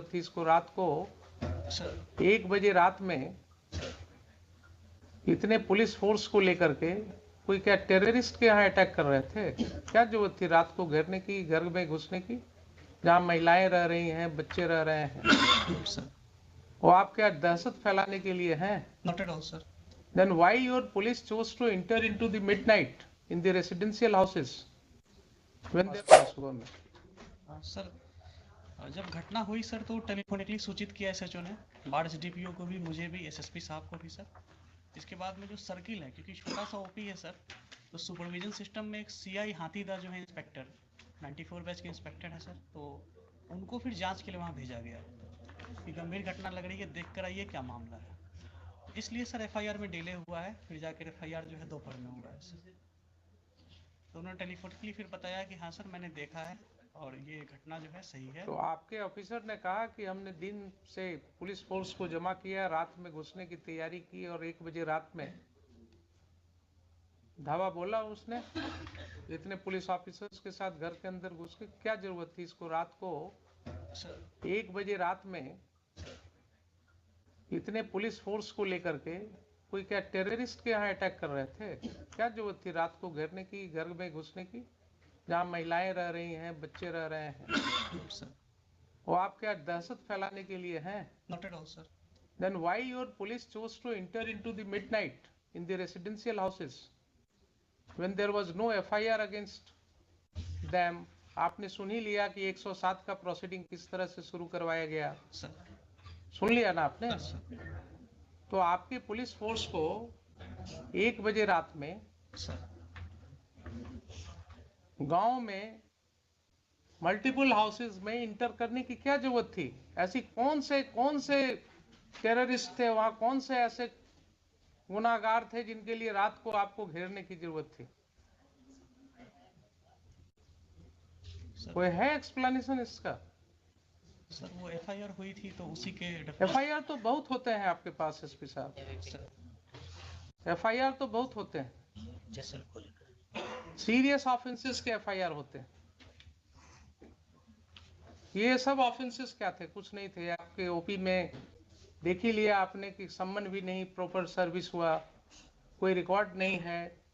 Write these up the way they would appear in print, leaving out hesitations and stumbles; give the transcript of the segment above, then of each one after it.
जरूरत थी इसको? रात को सर 1 बजे रात में इतने पुलिस फोर्स को लेकर के कोई क्या टेररिस्ट के यहाँ अटैक कर रहे थे? क्या जरूरत थी रात को घेरने की, घर में घुसने की, जहाँ महिलाएं रह रही हैं, बच्चे रह रहे हैं? सर वो आप क्या दहशत फैलाने के लिए हैं? Not at all sir. Then why your police chose to enter into the midnight in the residential houses when they were सुबह में? सर जब घटना हुई सर तो टेलीफोनिकली सूचित किया एसएचओ ने, बाढ़ डीपीओ को भी, मुझे भी, एसएसपी साहब को भी सर। इसके बाद में जो सर्किल है, क्योंकि छोटा सा ओपी है सर, तो सुपरविजन सिस्टम में एक सीआई हाथीदा जो है इंस्पेक्टर 94 बैच के इंस्पेक्टर है सर, तो उनको फिर जांच के लिए वहाँ भेजा गया कि गंभीर घटना लग रही है, देख कर आइए क्या मामला है। इसलिए सर एफआईआर में डिले हुआ है, फिर जाकर एफआईआर जो है दोपहर में हुआ है सर। तो उन्होंने टेलीफोनिकली फिर बताया कि हाँ सर मैंने देखा है और ये घटना जो है सही है। तो आपके ऑफिसर ने कहा कि हमने दिन से पुलिस फोर्स को जमा किया, रात में घुसने की तैयारी की और 1 बजे रात में धावा बोला उसने इतने पुलिस ऑफिसर्स के साथ घर के अंदर घुस के? क्या जरूरत थी इसको? रात को सर 1 बजे रात में इतने पुलिस फोर्स को लेकर के कोई क्या टेररिस्ट के यहाँ अटैक कर रहे थे? क्या जरूरत थी रात को घेरने की, घर में घुसने की, जहाँ महिलाएं रह रही हैं, बच्चे रह रहे हैं? सर वो आप क्या दहशत फैलाने के लिए हैं? Not at all sir. Then why your police chose to enter into the midnight in the residential houses when there was no FIR against them? आपने सुन ही लिया कि 107 का प्रोसीडिंग किस तरह से शुरू करवाया गया। सर सुन लिया ना आपने? सर तो आपकी पुलिस फोर्स को 1 बजे रात में गांव में मल्टीपल हाउसेस में इंटर करने की क्या जरूरत थी? ऐसी कौन से टेररिस्ट थे वहां, कौन से ऐसे गुनाहगार थे जिनके लिए रात को आपको घेरने की जरूरत थी? कोई है एक्सप्लेनेशन इसका? सर वो एफआईआर हुई थी तो उसी के एफआईआर तो बहुत होते हैं आपके पास एसपी साहब, एफआईआर तो बहुत होते हैं, सीरियस ऑफेंसेस के एफआईआर होते हैं। ये सब ऑफेंसेस क्या थे? कुछ नहीं थे। आपके ओपी में देख ही लिया आपने कि सम्मन भी नहीं, प्रॉपर सर्विस हुआ, कोई रिकॉर्ड नहीं है।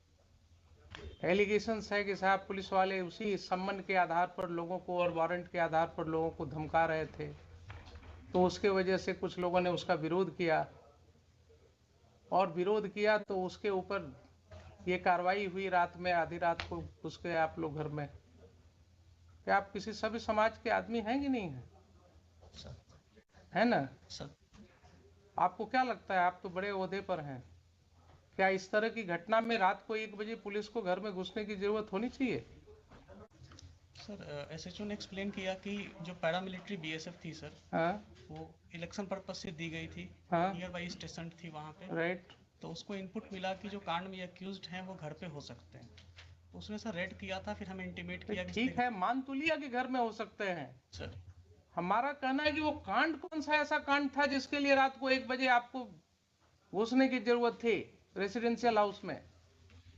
एलिगेशंस है कि साहब पुलिस वाले उसी सम्मन के आधार पर लोगों को और वारंट के आधार पर लोगों को धमका रहे थे, तो उसके वजह से कुछ लोगों ने उसका विरोध किया और विरोध किया तो उसके ऊपर ये कार्रवाई हुई। रात में आधी रात को घुस गए आप लोग घर में। क्या आप किसी सभी समाज के आदमी हैं कि नहीं है? है ना सर? आपको क्या लगता है, आप तो बड़े ओहदे पर हैं, क्या इस तरह की घटना में रात को 1 बजे पुलिस को घर में घुसने की जरूरत होनी चाहिए? सर एसएचओ ने एक्सप्लेन किया कि जो पैरामिलिट्री बीएसएफ थी सर, हाँ वो इलेक्शन पर्पस से दी गई थी, हाँ नियर बाई स्टेशन थी वहाँ पे, राइट। तो उसको इनपुट मिला कि जो कांड में अक्यूज्ड हैं वो घर पे हो सकते हैं, तो उसने सर रेड किया था, फिर हमें इंटीमेट किया कि ठीक है, मान तो लिया कि घर में हो सकते हैं। सर हमारा कहना है कि वो कांड कौन सा ऐसा कांड था जिसके लिए रात को 1 बजे आपको घुसने की जरूरत थी रेसिडेंशियल हाउस में?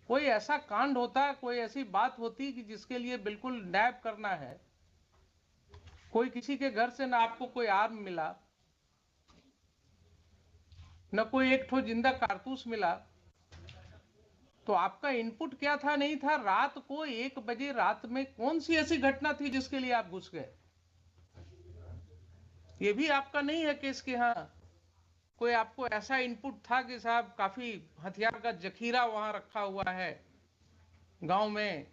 कोई ऐसा कांड होता, कोई ऐसी बात होती कि जिसके लिए बिल्कुल नैब करना है, कोई किसी के घर से ना आपको कोई आर्म मिला, न कोई एक ठो जिंदा कारतूस मिला, तो आपका इनपुट क्या था? नहीं था। रात को 1 बजे रात में कौन सी ऐसी घटना थी जिसके लिए आप घुस गए? ये भी आपका नहीं है केस के हाँ कोई आपको ऐसा इनपुट था कि साहब काफी हथियार का जखीरा वहां रखा हुआ है गांव में,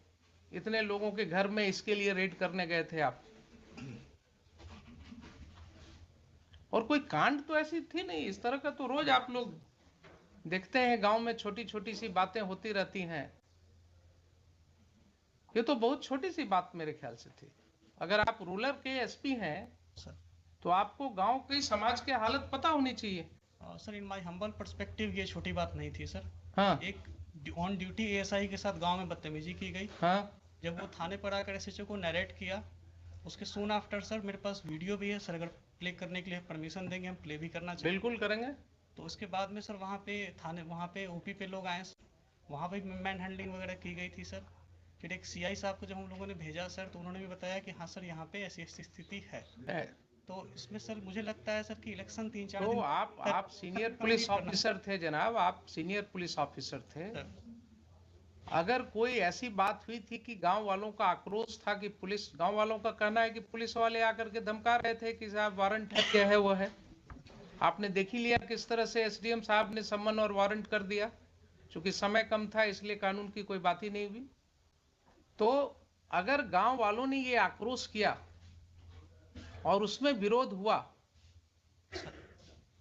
इतने लोगों के घर में, इसके लिए रेड करने गए थे आप? और कोई कांड तो ऐसी थी नहीं। इस तरह का तो रोज आप लोग देखते हैं गांव में, छोटी छोटी सी बातें होती रहती हैं। ये तो बहुत छोटी सी बात मेरे ख्याल से थी। अगर आप रूरल के एसपी हैं सर तो आपको गांव की समाज की हालत पता होनी चाहिए। Sir in my humble perspective ये छोटी बात नहीं थी सर। हाँ एक ऑन ड्यूटी एएसआई के साथ गांव में बदतमीजी की गई। हाँ जब वो थाने पर आकर एसएचओ को नरेट किया, उसके सून आफ्टर सर मेरे पास वीडियो भी है सर, अगर प्ले करने के लिए परमिशन देंगे हम प्ले भी करना चाहिए। बिल्कुल करेंगे। तो उसके बाद में सर वहाँ पे थाने, वहाँ पे ओपी पे लोग आए, वहाँ पे मैन हैंडलिंग वगैरह की गई थी सर। फिर एक सीआई साहब को जब हम लोगों ने भेजा सर, तो उन्होंने भी बताया कि हाँ सर यहाँ पे ऐसी ऐसी स्थिति है। तो इसमें सर मुझे लगता है सर कि इलेक्शन 3-4 तो दिन आप सीनियर पुलिस ऑफिसर थे जनाब, आप सीनियर पुलिस ऑफिसर थे। सर। अगर कोई ऐसी बात हुई थी कि गांव वालों का आक्रोश था कि पुलिस, गांव वालों का कहना है कि पुलिस वाले आकर के धमका रहे थे कि साहब वारंट है, क्या है वो है, आपने देख ही लिया किस तरह से एसडीएम साहब ने सम्मन और वारंट कर दिया। चूंकि समय कम था इसलिए कानून की कोई बात ही नहीं हुई। तो अगर गांव वालों ने ये आक्रोश किया और उसमें विरोध हुआ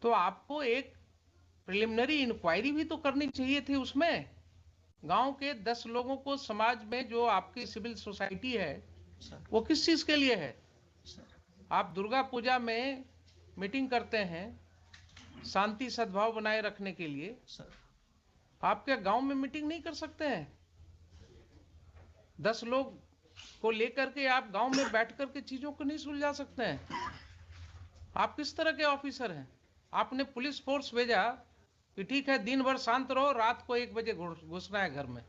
तो आपको एक प्रिलिमिनरी इंक्वायरी भी तो करनी चाहिए थी। उसमें गांव के 10 लोगों को, समाज में जो आपकी सिविल सोसाइटी है वो किस चीज के लिए है? आप दुर्गा पूजा में मीटिंग करते हैं शांति सद्भाव बनाए रखने के लिए, आप क्या गांव में मीटिंग नहीं कर सकते हैं? 10 लोग को लेकर के आप गांव में बैठ करके चीजों को नहीं सुलझा सकते हैं? आप किस तरह के ऑफिसर हैं? आपने पुलिस फोर्स भेजा कि ठीक है दिन भर शांत रहो, रात को 1 बजे घुसना है घर में।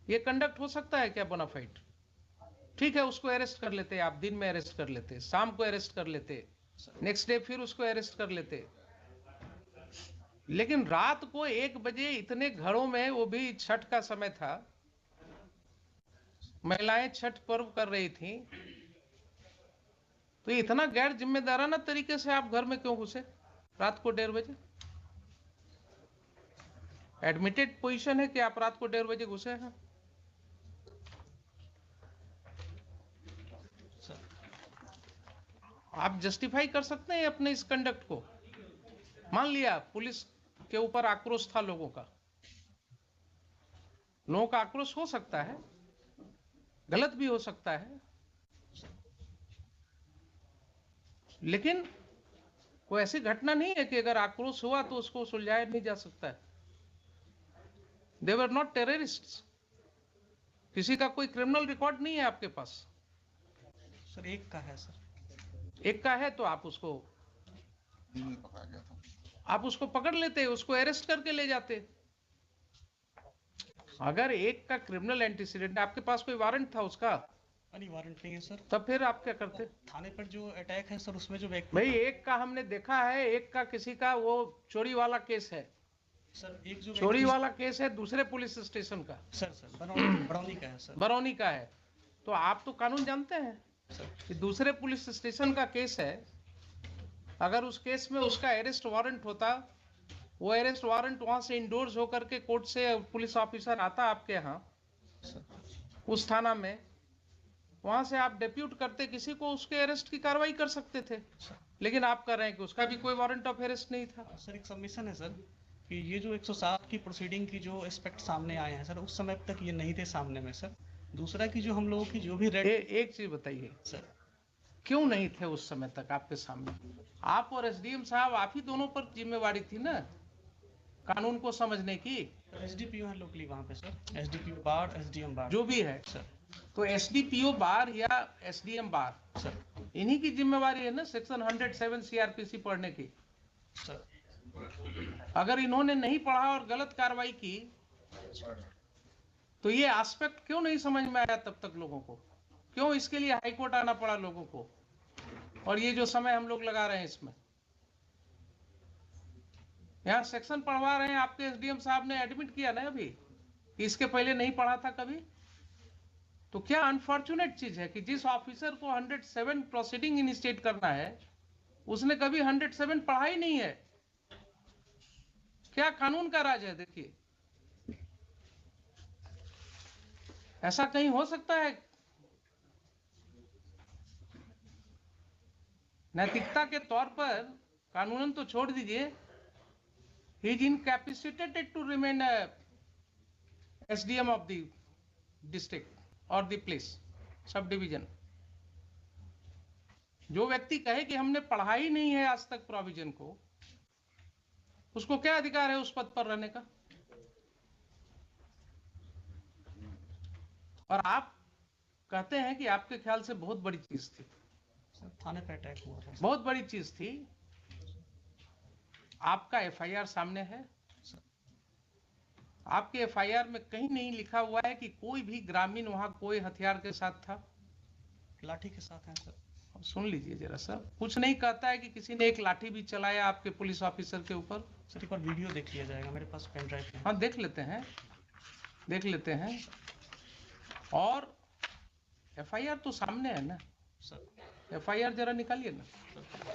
ये कंडक्ट हो सकता है क्या बोनाफाइड? ठीक है, उसको अरेस्ट कर लेते, आप दिन में अरेस्ट कर लेते, शाम को अरेस्ट कर लेते, नेक्स्ट डे फिर उसको अरेस्ट कर लेते। लेकिन रात को 1 बजे इतने घरों में, वो भी छठ का समय था, महिलाएं छठ पर्व कर रही थी, तो इतना गैर जिम्मेदाराना तरीके से आप घर में क्यों घुसे रात को 1:30 बजे? एडमिटेड पोजीशन है कि आप रात को 1:30 बजे घुसे हैं। आप जस्टिफाई कर सकते हैं अपने इस कंडक्ट को? मान लिया पुलिस के ऊपर आक्रोश था लोगों का, लोगों का आक्रोश हो सकता है, गलत भी हो सकता है, लेकिन कोई ऐसी घटना नहीं है कि अगर आक्रोश हुआ तो उसको सुलझाया नहीं जा सकता है। दे वर नॉट टेररिस्ट्स। किसी का कोई क्रिमिनल रिकॉर्ड नहीं है आपके पास। सर एक का है सर। एक का है तो आप उसको पकड़ लेते, उसको अरेस्ट करके ले जाते। अगर एक का क्रिमिनल एंटीसीडेंट, आपके पास कोई वारंट था उसका? नहीं वारंट नहीं है सर। तब फिर आप क्या करते? थाने पर जो अटैक है सर, उसमें जो व्यक्ति, भाई एक का हमने देखा है, एक का किसी का वो चोरी वाला केस है सर, एक जो चोरी वाला केस है दूसरे पुलिस स्टेशन का, सर बरौनी का है सर। बरौनी का है। तो आप तो कानून जानते हैं कि दूसरे पुलिस स्टेशन का केस है, अगर उस केस में उसका अरेस्ट वारंट होता, वो अरेस्ट वारंट वहां से इंडोर्स होकर के कोर्ट से पुलिस ऑफिसर आता आपके यहाँ उस थाना में, वहां से आप डेप्यूट करते किसी को, उसके अरेस्ट की कार्रवाई कर सकते थे। लेकिन आप कर रहे हैं कि उसका भी कोई वारंट ऑफ अरेस्ट नहीं था। सर एक सबमिशन है सर कि ये जो 107 की प्रोसीडिंग की जो एस्पेक्ट सामने आए हैं सर, उस समय तक ये नहीं थे सामने में सर। दूसरा कि जो हम लोगों की जो भी रेड, एक चीज बताइए सर, क्यों नहीं थे उस समय तक आपके सामने? आप और एसडीएम साहब, आप ही दोनों पर जिम्मेवारी थी ना कानून को समझने की। एसडीपीओ है लोकली वहाँ पे सर, एसडीपीओ बार, एसडीएम बार, जो भी है सर। तो एसडीपीओ बार या एसडीएम बार सर, इन्हीं की जिम्मेवारी है ना सेक्शन 107 सीआरपीसी पढ़ने की। सर, अगर इन्होंने नहीं पढ़ा और गलत कार्रवाई की तो ये एस्पेक्ट क्यों नहीं समझ में आया तब तक लोगों को? क्यों इसके लिए हाईकोर्ट आना पड़ा लोगों को? और ये जो समय हम लोग लगा रहे हैं इसमें, यहाँ सेक्शन पढ़वा रहे हैं, आपके एसडीएम साहब ने एडमिट किया ना अभी कि इसके पहले नहीं पढ़ा था कभी। तो क्या अनफॉर्चुनेट चीज है कि जिस ऑफिसर को 107 प्रोसीडिंग इनिशिएट करना है उसने कभी 107 पढ़ा ही नहीं है। क्या कानून का राज है? देखिए ऐसा कहीं हो सकता है? नैतिकता के तौर पर कानूनन तो छोड़ दीजिए, he is incapacitated to remain SDM of the district और द प्लेस सब डिवीजन। जो व्यक्ति कहे कि हमने पढ़ा ही नहीं है आज तक प्रोविजन को, उसको क्या अधिकार है उस पद पर रहने का? और आप कहते हैं कि आपके ख्याल से बहुत बड़ी चीज थी, थाने पे अटैक हुआ था, बहुत बड़ी चीज थी। आपका एफआईआर सामने है, आपके एफआईआर में कहीं नहीं लिखा हुआ है कि कोई भी ग्रामीण वहां कोई हथियार के साथ था। लाठी के साथ है सर। सुन लीजिए जरा सर, कुछ नहीं कहता है कि किसी ने एक लाठी भी चलाया आपके पुलिस ऑफिसर के ऊपर। सर एक बार वीडियो देख लिया जाएगा, मेरे पास पेन ड्राइव है। हाँ देख लेते हैं, देख लेते हैं। और एफआईआर तो सामने है ना सर एफआईआर जरा निकालिए ना। सर